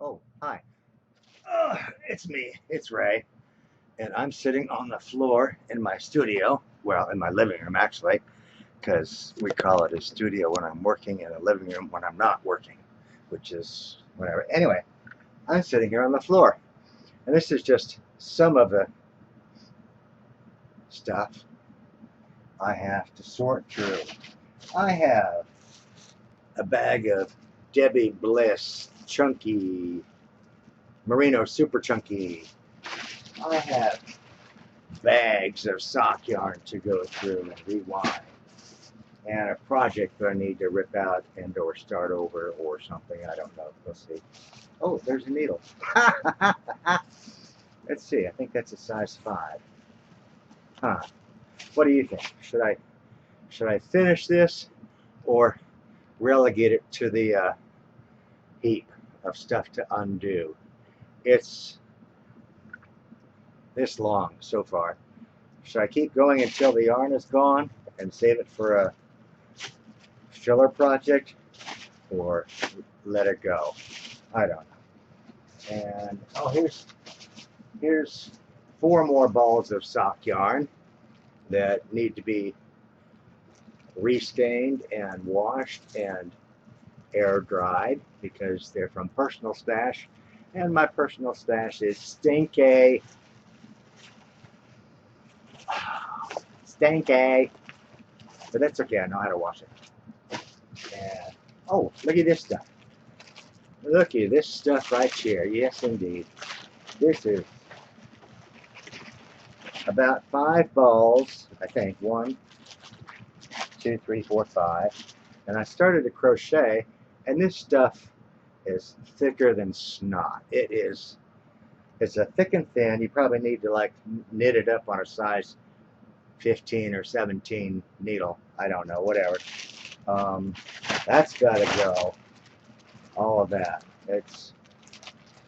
Oh, hi. It's me. It's Ray. And I'm sitting on the floor in my studio. Well, in my living room, actually, because we call it a studio when I'm working and a living room when I'm not working, which is whatever. Anyway, I'm sitting here on the floor. And this is just some of the stuff I have to sort through. I have a bag of Debbie Bliss Chunky Merino Super Chunky. I have bags of sock yarn to go through and rewind, and a project that I need to rip out and or start over or something. I don't know. We'll see. Oh, there's a needle. Let's see. I think that's a size 5. Huh. What do you think? Should I finish this or relegate it to the heap of stuff to undo? It's this long so far. Should I keep going until the yarn is gone and save it for a filler project, or let it go? I don't know. And oh, here's 4 more balls of sock yarn that need to be restained and washed and air dried because they're from personal stash, and my personal stash is stinky. Stinky. But that's okay, I know how to wash it. And oh, look at this stuff. Look at this stuff right here. Yes, indeed. This is about 5 balls, I think. 1, 2, 3, 4, 5. And I started to crochet, and this stuff is thicker than snot. It's a thick and thin. You probably need to like knit it up on a size 15 or 17 needle. I don't know, whatever. That's got to go. All of that. It's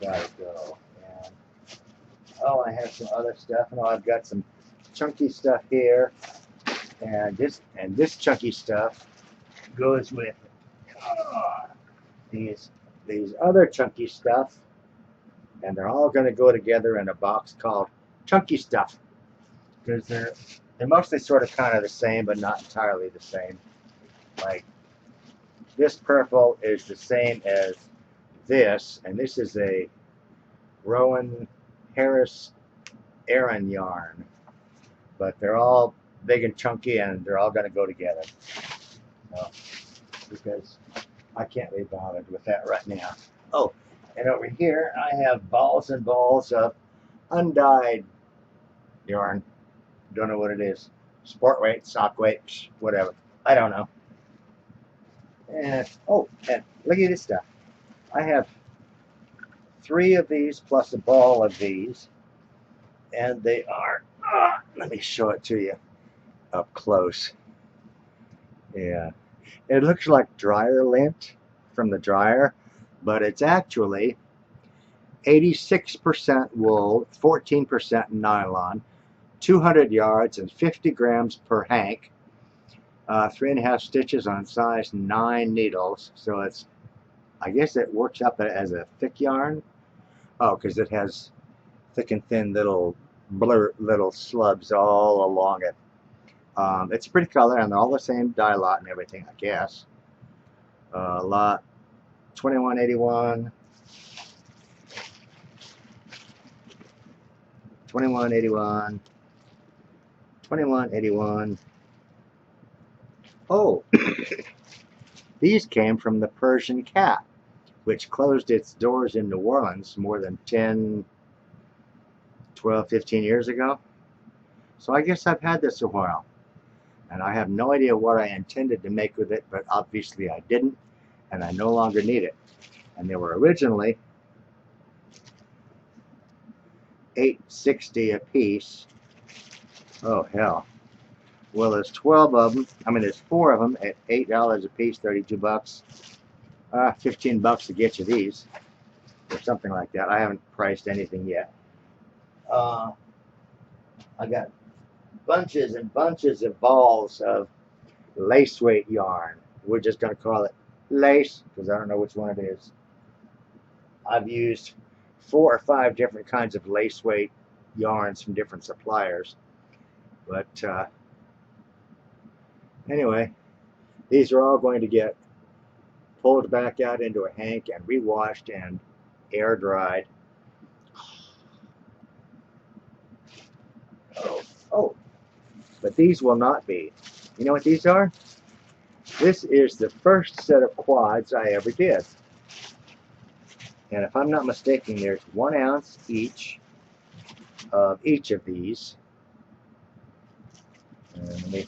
got to go. And oh, I have some other stuff. And I've got some chunky stuff here. And this chunky stuff goes with these other chunky stuff. And they're all going to go together in a box called chunky stuff. Because they're mostly sort of kind of the same, but not entirely the same. Like this purple is the same as this, and this is a Rowan Harris Aran yarn, but they're all big and chunky, and they're all going to go together. Because I can't be bothered with that right now. Oh, and over here I have balls and balls of undyed yarn. Don't know what it is. Sport weight, sock weight, whatever. I don't know. And oh, and look at this stuff. I have 3 of these plus a ball of these, and they are. Let me show it to you up close. Yeah, it looks like dryer lint from the dryer, but it's actually 86% wool, 14% nylon, 200 yards and 50 grams per hank. 3.5 stitches on size 9 needles, so it's, I guess it works up as a thick yarn. Oh, because it has thick and thin little slubs all along it. It's a pretty color, and they're all the same dye lot and everything, I guess. Lot 2181, 2181, 2181. Oh, these came from the Persian cat, which closed its doors in New Orleans more than 10, 12, 15 years ago. So I guess I've had this a while. And I have no idea what I intended to make with it, but obviously I didn't, and I no longer need it. And they were originally $8.60 a piece. Oh, hell. Well, there's 12 of them. I mean, there's 4 of them at $8 a piece, 32 bucks. 15 bucks to get you these, or something like that. I haven't priced anything yet. I got bunches and bunches of balls of lace weight yarn. We're just going to call it lace because I don't know which one it is. I've used 4 or 5 different kinds of lace weight yarns from different suppliers. But anyway, these are all going to get pulled back out into a hank and rewashed and air dried. Oh, but these will not be. You know what these are? This is the first set of quads I ever did. And if I'm not mistaken, there's 1 ounce each of each of these. And let me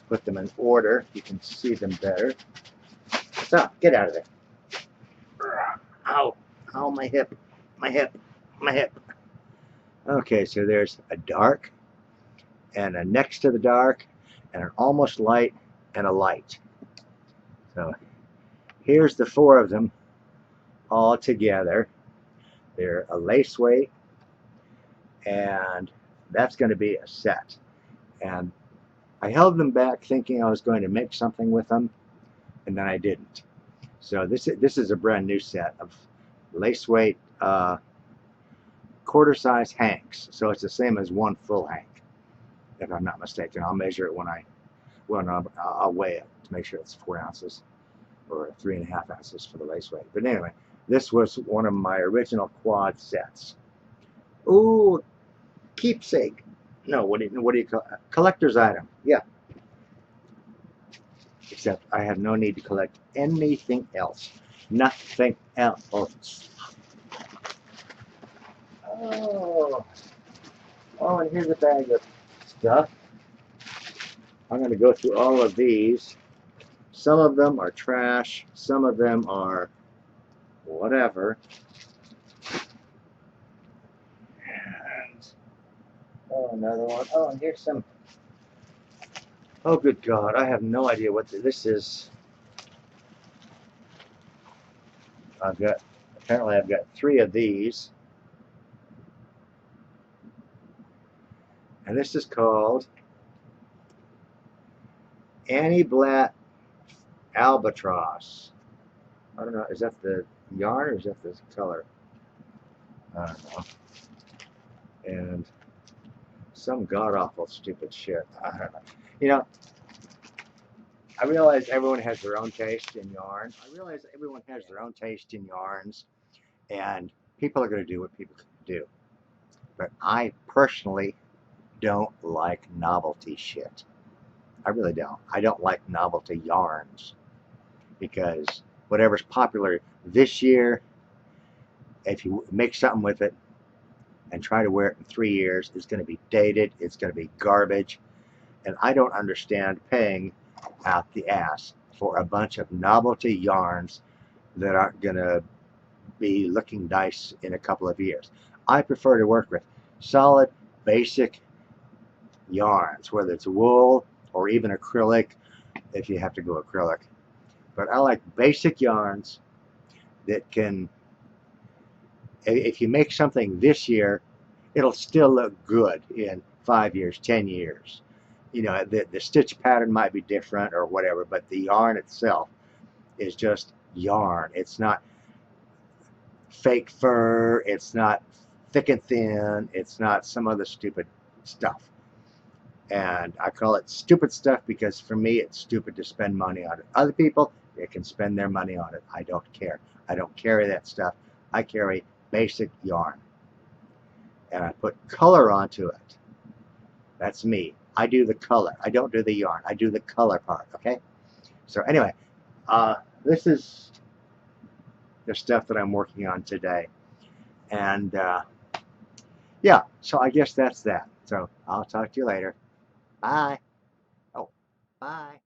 put them in order. You can see them better. Stop, get out of there. Ow, ow, my hip, my hip, my hip. Okay, so there's a dark, and a next to the dark, and an almost light, and a light. So here's the 4 of them all together. They're a lace weight, and that's going to be a set. And I held them back thinking I was going to make something with them, and then I didn't. So this is a brand new set of lace weight quarter size hanks. So it's the same as 1 full hank, if I'm not mistaken. I'll measure it when I'll weigh it to make sure it's 4 ounces or 3.5 ounces for the lace weight. But anyway, this was one of my original quad sets. Ooh, keepsake. No, what do you call it? Collector's item. Yeah. Except I have no need to collect anything else. Nothing else. Oh, and here's a bag of stuff. I'm going to go through all of these. Some of them are trash. Some of them are whatever. And, oh, another one. Oh, and here's some. Oh, good God. I have no idea what this is. Apparently I've got 3 of these. And this is called Annie Blatt Albatross. I don't know, is that the yarn or is that the color? I don't know. And some god-awful stupid shit. I don't know. You know, I realize everyone has their own taste in yarn. I realize everyone has their own taste in yarns, and people are going to do what people do. But I personally don't like novelty shit. I really don't. I don't like novelty yarns because whatever's popular this year, if you make something with it and try to wear it in 3 years, it's going to be dated, it's going to be garbage, and I don't understand paying out the ass for a bunch of novelty yarns that aren't going to be looking nice in a couple of years. I prefer to work with solid, basic yarns, whether it's wool or even acrylic, if you have to go acrylic. But I like basic yarns that can, if you make something this year, it'll still look good in 5 years, 10 years. You know, the stitch pattern might be different or whatever, but the yarn itself is just yarn. It's not fake fur, it's not thick and thin, it's not some other stupid stuff. And I call it stupid stuff because for me it's stupid to spend money on it. Other people, they can spend their money on it. I don't care. I don't carry that stuff. I carry basic yarn. And I put color onto it. That's me. I do the color. I don't do the yarn. I do the color part, okay? So anyway, this is the stuff that I'm working on today. And yeah, so I guess that's that. So I'll talk to you later. Bye. Oh, bye.